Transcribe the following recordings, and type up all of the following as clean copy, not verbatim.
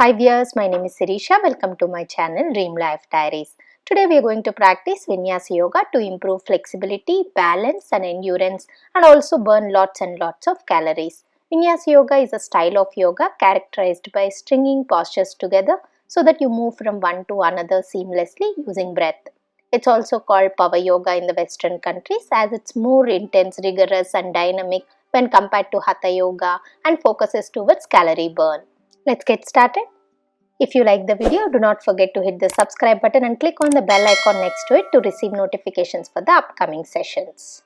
Hi viewers, my name is Sirisha. Welcome to my channel Dream Life Diaries. Today we are going to practice Vinyasa Yoga to improve flexibility, balance and endurance and also burn lots and lots of calories. Vinyasa Yoga is a style of yoga characterized by stringing postures together so that you move from one to another seamlessly using breath. It's also called Power Yoga in the Western countries as it's more intense, rigorous and dynamic when compared to Hatha Yoga and focuses towards calorie burn. Let's get started. If you like the video, do not forget to hit the subscribe button and click on the bell icon next to it to receive notifications for the upcoming sessions.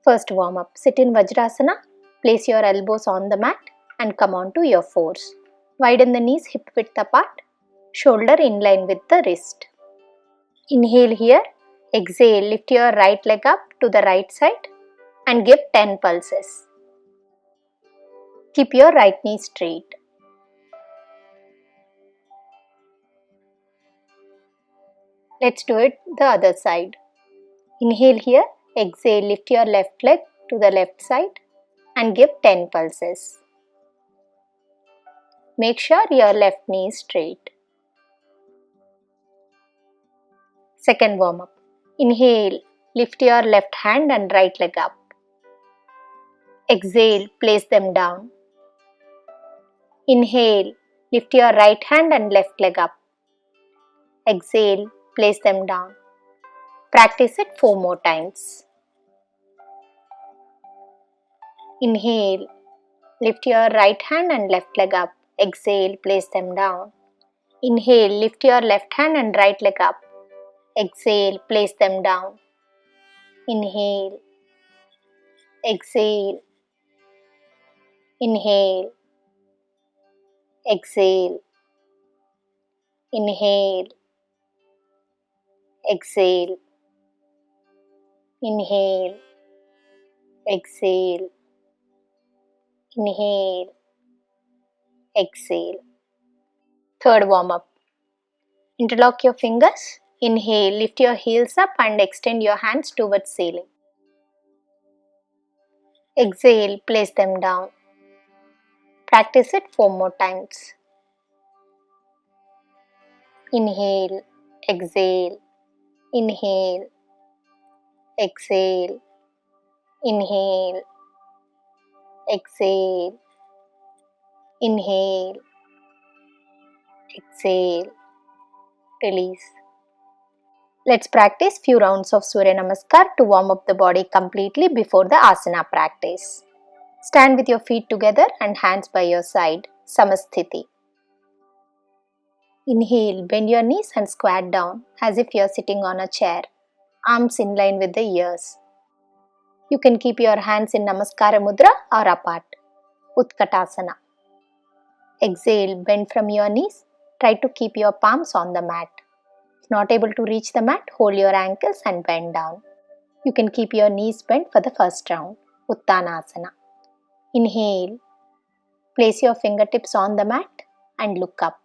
First warm up. Sit in Vajrasana. Place your elbows on the mat and come on to your fours. Widen the knees hip width apart. Shoulder in line with the wrist. Inhale here. Exhale. Lift your right leg up to the right side and give 10 pulses. Keep your right knee straight. Let's do it the other side. Inhale here, exhale, lift your left leg to the left side and give 10 pulses. Make sure your left knee is straight. Second warm up. Inhale, lift your left hand and right leg up. Exhale, place them down. Inhale, lift your right hand and left leg up. Exhale, place them down. Practice it 4 more times. Inhale, lift your right hand and left leg up. Exhale, place them down. Inhale, lift your left hand and right leg up. Exhale, place them down. Inhale, exhale, inhale, exhale, inhale, exhale, inhale, exhale, inhale, exhale. Third warm up. Interlock your fingers. Inhale, lift your heels up and extend your hands towards ceiling. Exhale, place them down. Practice it 4 more times. Inhale, exhale, inhale, exhale, inhale, exhale, inhale, exhale, release. Let's practice few rounds of Surya Namaskar to warm up the body completely before the asana practice. Stand with your feet together and hands by your side, Samasthiti. Inhale, bend your knees and squat down as if you are sitting on a chair, arms in line with the ears. You can keep your hands in Namaskara Mudra or apart, Utkatasana. Exhale, bend from your knees. Try to keep your palms on the mat. If not able to reach the mat, hold your ankles and bend down. You can keep your knees bent for the first round, Uttanasana. Inhale, place your fingertips on the mat and look up.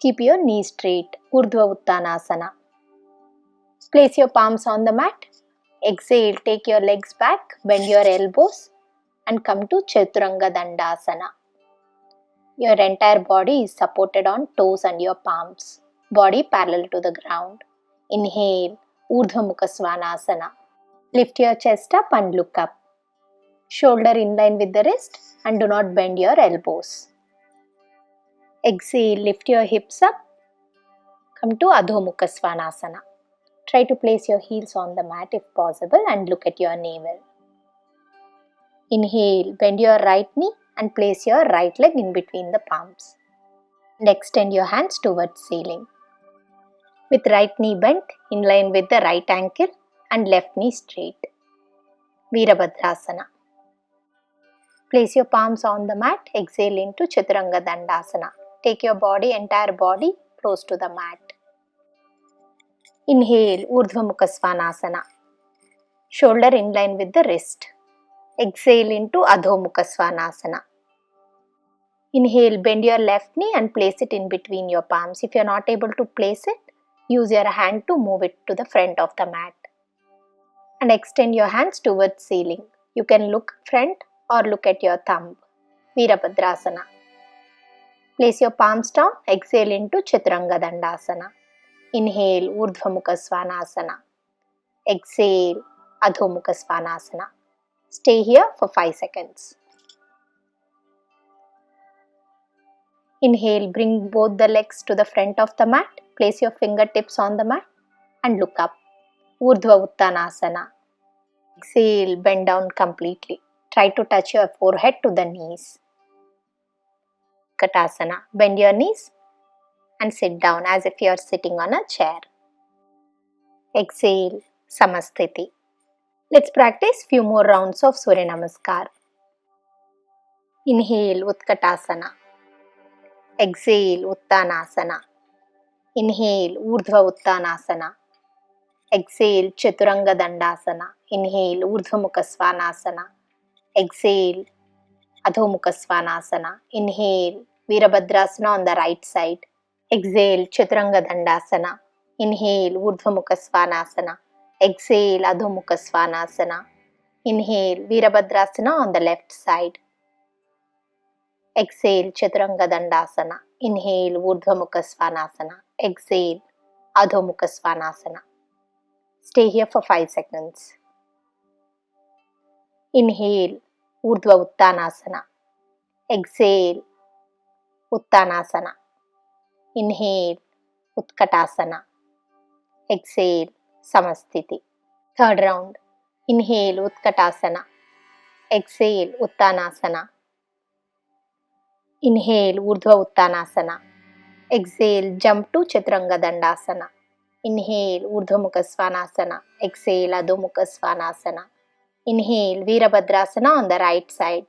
Keep your knees straight, Urdhva Uttanasana. Place your palms on the mat. Exhale, take your legs back, bend your elbows and come to Chaturanga Dandasana. Your entire body is supported on toes and your palms. Body parallel to the ground. Inhale, Urdhva Mukha Svanasana. Lift your chest up and look up. Shoulder in line with the wrist and do not bend your elbows. Exhale, lift your hips up. Come to Adho Mukha Svanasana. Try to place your heels on the mat if possible and look at your navel. Inhale, bend your right knee and place your right leg in between the palms. And extend your hands towards ceiling. With right knee bent in line with the right ankle and left knee straight. Virabhadrasana. Place your palms on the mat. Exhale into Chaturanga Dandasana. Take your entire body close to the mat. Inhale, Urdhva Mukha Svanasana. Shoulder in line with the wrist. Exhale into Adho Mukha Svanasana. Inhale, bend your left knee and place it in between your palms. If you are not able to place it, use your hand to move it to the front of the mat. And extend your hands towards ceiling. You can look front or look at your thumb. Virabhadrasana. Place your palms down. Exhale into Chaturanga Dandasana. Inhale Urdhva Mukha Svanasana. Exhale Adho Mukha Svanasana. Stay here for 5 seconds. Inhale, bring both the legs to the front of the mat. Place your fingertips on the mat and look up. Urdhva Uttanasana. Exhale, bend down completely. Try to touch your forehead to the knees. Katasana. Bend your knees and sit down as if you are sitting on a chair. Exhale, Samasthiti. Let's practice few more rounds of Surya Namaskar. Inhale, Utkatasana. Exhale, Uttanasana. Inhale, Urdhva Uttanasana. Exhale, Chaturanga Dandasana. Inhale, Urdhva Mukha Svanasana. Exhale, Adho Mukha Svanasana. Inhale, Virabhadrasana on the right side. Exhale, Chaturanga Dandasana. Inhale, Urdhva Mukha Svanasana. Exhale, Adho Mukha Svanasana. Inhale, Virabhadrasana on the left side. Exhale, Chaturanga Dandasana. Inhale, Urdhva Mukha Svanasana. Exhale, Adho Mukha Svanasana. Stay here for 5 seconds. Inhale, Urdhva Uttanasana. Exhale, Uttanasana. Inhale, Utkatasana. Exhale, Samasthiti. Third round. Inhale, Utkatasana. Exhale, Uttanasana. Inhale, Urdhva Uttanasana. Exhale, jump to Chaturanga Dandasana. Inhale, Urdhva Mukha Svanasana. Exhale, Adho Mukha Svanasana. Inhale, Virabhadrasana on the right side.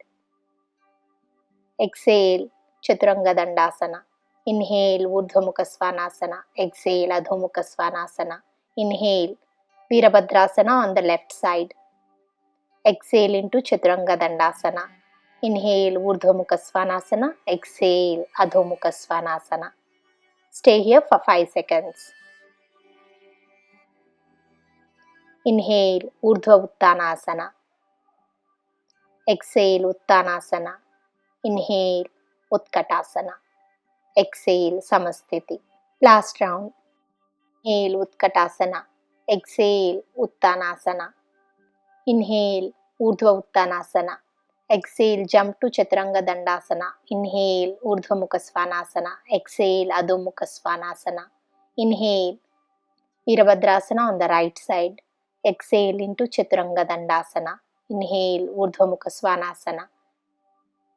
Exhale, Chaturanga Dandasana. Inhale, Urdhva Mukha Svanasana. Exhale, Adho Mukha Svanasana. Inhale, Virabhadrasana on the left side. Exhale into Chaturanga Dandasana. Inhale, Urdhva Mukha Svanasana. Exhale, Adho Mukha Svanasana. Stay here for 5 seconds. Inhale, Urdhva Uttanasana. Exhale, Uttanasana. Inhale, Utkatasana. Exhale, Samasthiti. Last round. Inhale, Utkatasana. Exhale, Uttanasana. Inhale, Urdhva Uttanasana. Exhale, jump to Chaturanga Dandasana. Inhale, Urdhva Mukha Svanasana. Exhale, Adho Mukha Svanasana. Inhale, Virabhadrasana on the right side. Exhale into Chaturanga Dandasana. Inhale, Urdhva Mukha Svanasana.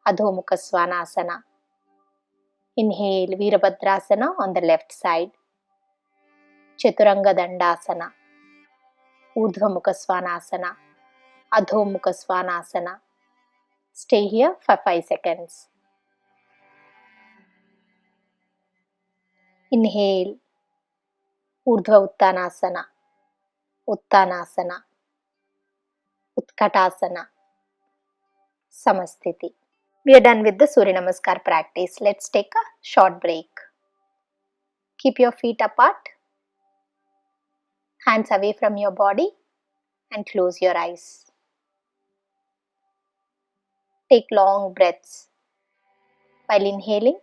Adho Mukha Svanasana. Inhale, Virabhadrasana on the left side. Chaturanga Dandasana. Urdhva Mukha Svanasana. Adho Mukha Svanasana. Stay here for 5 seconds. Inhale, Urdhva Uttanasana. Uttanasana. Utkatasana. Samasthiti. We are done with the Surya Namaskar practice. Let's take a short break. Keep your feet apart, hands away from your body, and close your eyes. Take long breaths. While inhaling,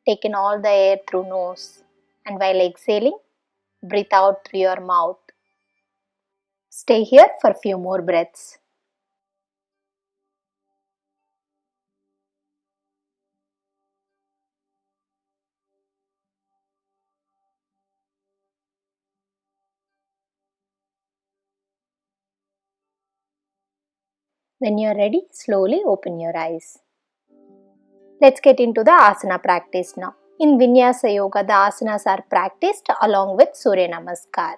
take in all the air through nose, and while exhaling, breathe out through your mouth. Stay here for few more breaths. When you are ready, slowly open your eyes. Let's get into the asana practice now. In Vinyasa Yoga, the asanas are practiced along with Surya Namaskar.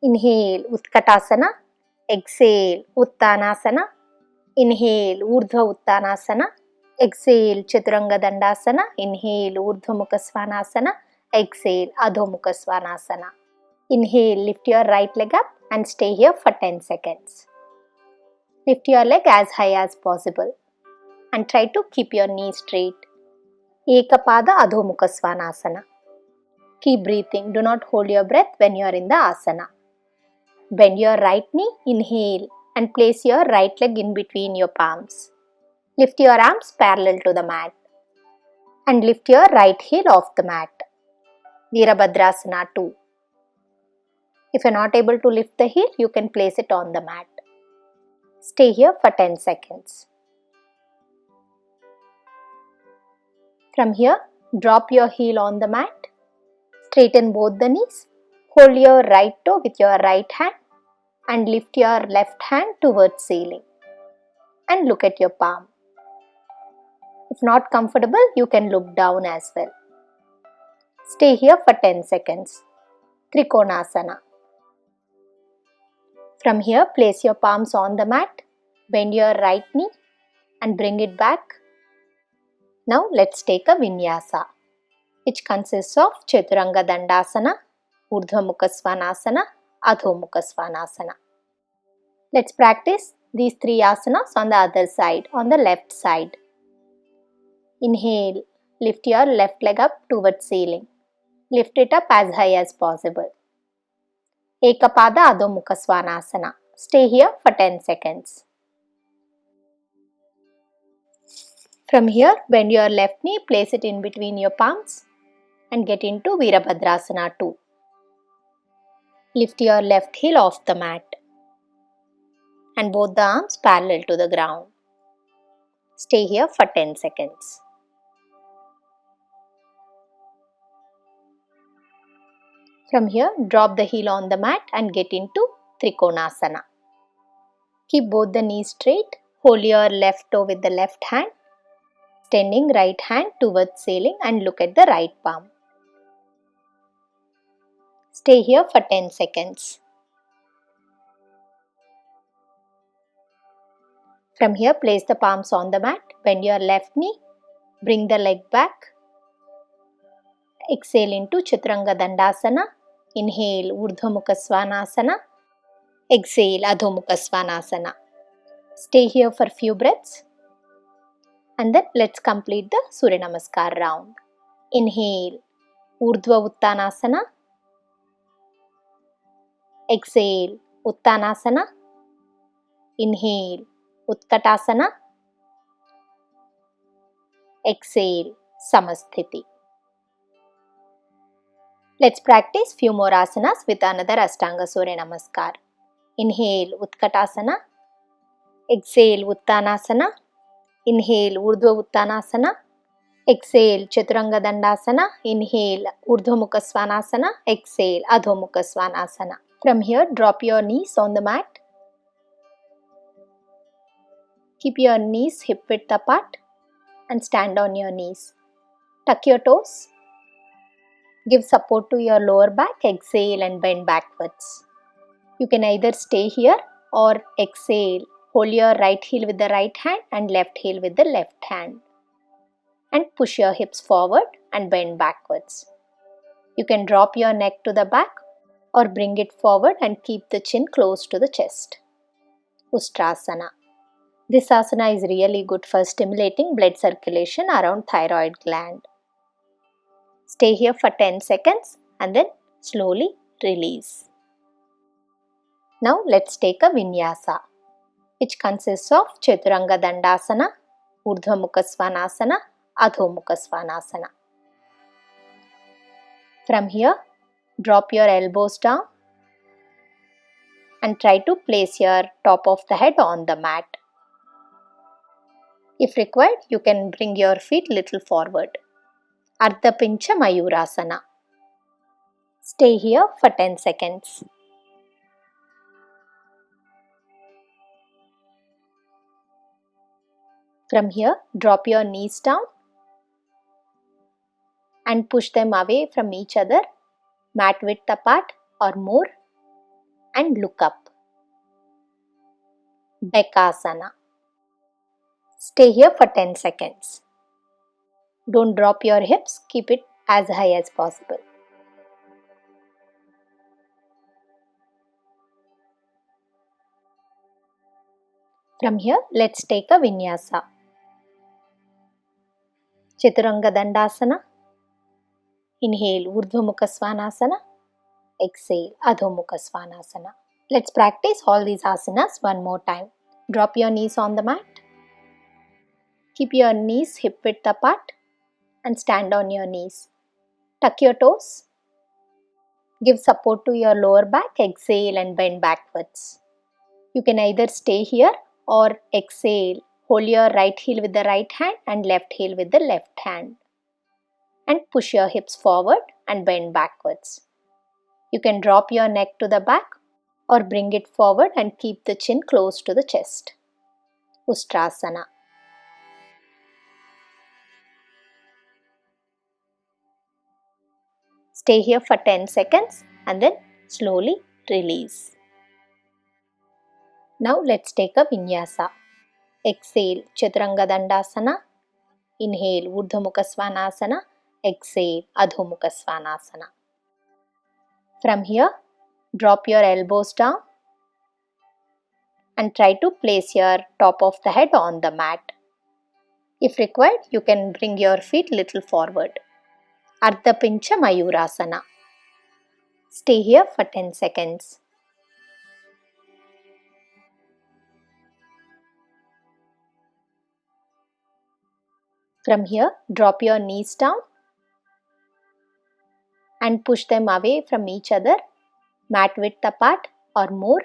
Inhale, Utkatasana. Exhale, Uttanasana. Inhale, Urdhva Uttanasana. Exhale, Chaturanga Dandasana. Inhale, Urdhva Mukha Svanasana. Exhale, Adho Mukha Svanasana. Inhale, lift your right leg up and stay here for 10 seconds. Lift your leg as high as possible and try to keep your knee straight. Ekapada Adho Mukha Svanasana. Keep breathing. Do not hold your breath when you are in the asana. Bend your right knee, inhale, and place your right leg in between your palms. Lift your arms parallel to the mat. and lift your right heel off the mat. Virabhadrasana 2. If you are not able to lift the heel, you can place it on the mat. Stay here for 10 seconds. From here, drop your heel on the mat. Straighten both the knees. Hold your right toe with your right hand and lift your left hand towards ceiling. And look at your palm. If not comfortable, you can look down as well. Stay here for 10 seconds. Trikonasana. From here, place your palms on the mat. Bend your right knee and bring it back. Now let's take a Vinyasa, which consists of Chaturanga Dandasana, Urdhva Mukha Svanasana, Adho Mukha Svanasana. Let's practice these three asanas on the other side, on the left side. Inhale, lift your left leg up towards ceiling. Lift it up as high as possible. Ekapada Adho Mukha Svanasana. Stay here for 10 seconds. From here, bend your left knee, place it in between your palms and get into Virabhadrasana 2. Lift your left heel off the mat and both the arms parallel to the ground. Stay here for 10 seconds. From here, drop the heel on the mat and get into Trikonasana. Keep both the knees straight. Hold your left toe with the left hand. Extending right hand towards ceiling and look at the right palm. Stay here for 10 seconds. From here, place the palms on the mat. Bend your left knee. Bring the leg back. Exhale into Chaturanga Dandasana. Inhale Urdhva Mukha Svanasana. Exhale Adho Mukha Svanasana. Stay here for few breaths. And then let's complete the Surya Namaskar round. Inhale Urdhva Uttanasana. Exhale Uttanasana. Inhale Utkatasana. Exhale Samasthiti. Let's practice few more asanas with another Ashtanga Surya Namaskar. Inhale Utkatasana. Exhale Uttanasana. Inhale Urdhva Uttanasana. Exhale Chaturanga Dandasana. Inhale Urdhva Mukha Svanasana. Exhale Adho Mukha Svanasana. From here, drop your knees on the mat. Keep your knees hip width apart and stand on your knees. Tuck your toes. Give support to your lower back. Exhale and bend backwards. You can either stay here or exhale. Hold your right heel with the right hand and left heel with the left hand. And push your hips forward and bend backwards. You can drop your neck to the back or bring it forward and keep the chin close to the chest. Ustrasana. This asana is really good for stimulating blood circulation around thyroid gland. Stay here for 10 seconds and then slowly release. Now let's take a Vinyasa, which consists of Chaturanga Dandasana, Urdhva Mukha Svanasana, Adho Mukha Svanasana. From here, drop your elbows down and try to place your top of the head on the mat. If required, you can bring your feet little forward. Ardha Pincha Mayurasana. Stay here for 10 seconds. From here, drop your knees down and push them away from each other, mat width apart or more, and look up. Bekasana. Stay here for 10 seconds. Don't drop your hips, keep it as high as possible. From here, let's take a Vinyasa. Chaturanga Dandasana. Inhale Urdhva Mukha Svanasana. Exhale Adho Mukha Svanasana. Let's practice all these asanas one more time. Drop your knees on the mat. Keep your knees hip width apart and stand on your knees. Tuck your toes. Give support to your lower back. Exhale and bend backwards. You can either stay here or exhale. Hold your right heel with the right hand and left heel with the left hand. And push your hips forward and bend backwards. You can drop your neck to the back or bring it forward and keep the chin close to the chest. Ustrasana. Stay here for 10 seconds and then slowly release. Now let's take a vinyasa. Exhale, Chaturanga Dandasana. Inhale, Urdhva Mukha Svanasana. Exhale, Adho Mukha Svanasana. From here, drop your elbows down and try to place your top of the head on the mat. If required, you can bring your feet little forward. Ardha Pincha Mayurasana. Stay here for 10 seconds. From here, drop your knees down and push them away from each other, mat width apart or more,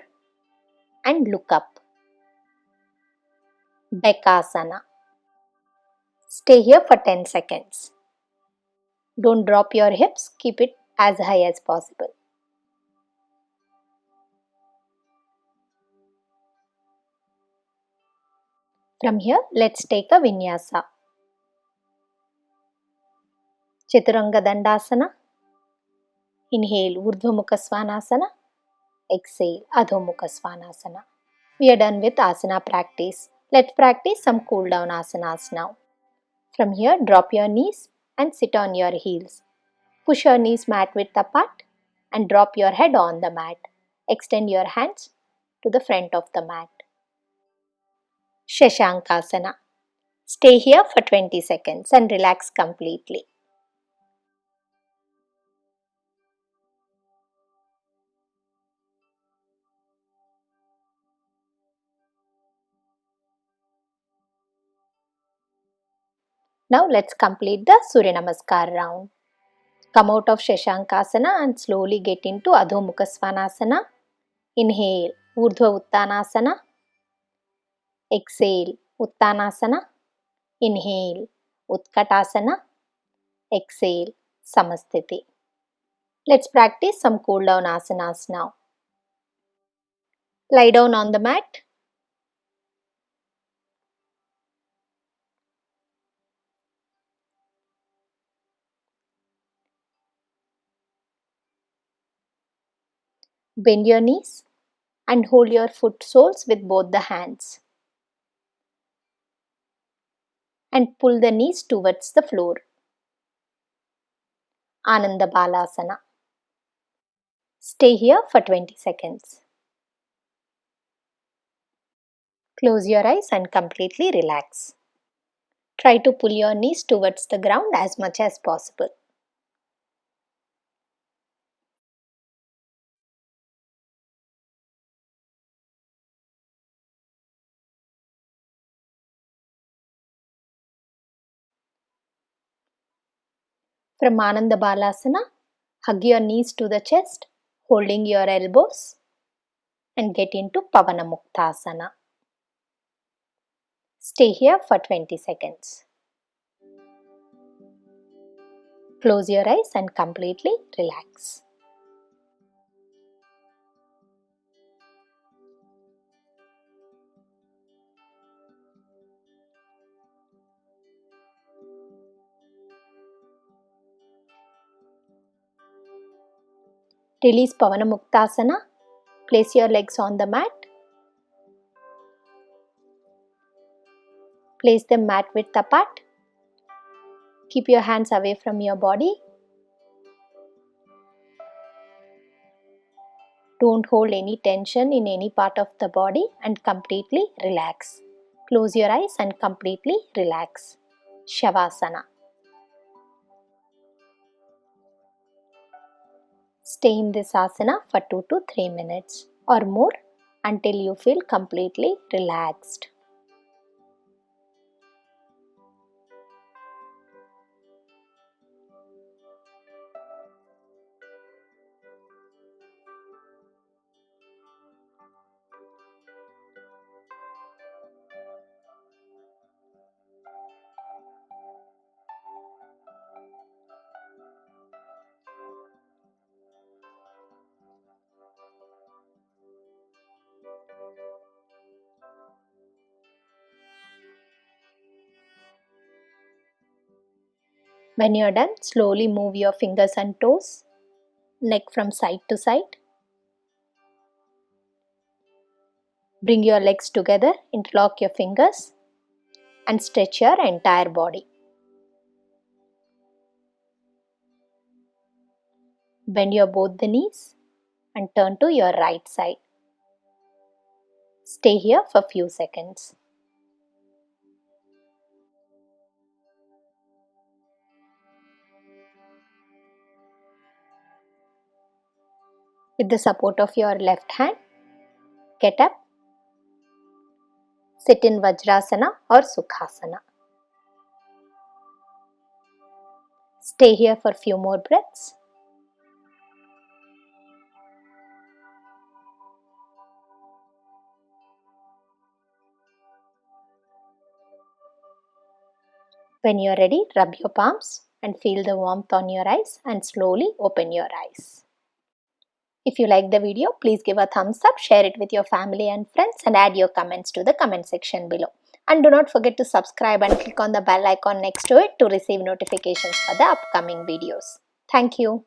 and look up. Bekasana. Stay here for 10 seconds. Don't drop your hips, keep it as high as possible. From here, let's take a vinyasa. Chaturanga Dandasana. Inhale, Urdhva Mukha Svanasana. Exhale, Adho Mukha Svanasana. We are done with asana practice. Let's practice some cool down asanas now. From here, drop your knees and sit on your heels. Push your knees mat width apart and drop your head on the mat. Extend your hands to the front of the mat. Shashankasana. Stay here for 20 seconds and relax completely. Now let's complete the Surya Namaskar round. Come out of Shashankasana and slowly get into Adho Mukha Svanasana. Inhale, Urdhva Uttanasana. Exhale, Uttanasana. Inhale, Utkatasana. Exhale, Samasthiti. Let's practice some cool down asanas now. Lie down on the mat. Bend your knees and hold your foot soles with both the hands. And pull the knees towards the floor. Ananda Balasana. Stay here for 20 seconds. Close your eyes and completely relax. Try to pull your knees towards the ground as much as possible. From Ananda Balasana, hug your knees to the chest, holding your elbows, and get into Pavana Muktasana. Stay here for 20 seconds. Close your eyes and completely relax. Release Pavana Muktasana. Place your legs on the mat. Place them mat width apart. Keep your hands away from your body. Don't hold any tension in any part of the body and completely relax. Close your eyes and completely relax. Shavasana. Stay in this asana for 2 to 3 minutes or more until you feel completely relaxed. When you're done, slowly move your fingers and toes, neck from side to side. Bring your legs together, interlock your fingers and stretch your entire body. Bend your both the knees and turn to your right side. Stay here for few seconds. With the support of your left hand, get up. Sit in Vajrasana or Sukhasana. Stay here for few more breaths. When you are ready, rub your palms and feel the warmth on your eyes and slowly open your eyes. If you like the video, please give a thumbs up, share it with your family and friends and add your comments to the comment section below. And do not forget to subscribe and click on the bell icon next to it to receive notifications for the upcoming videos. Thank you.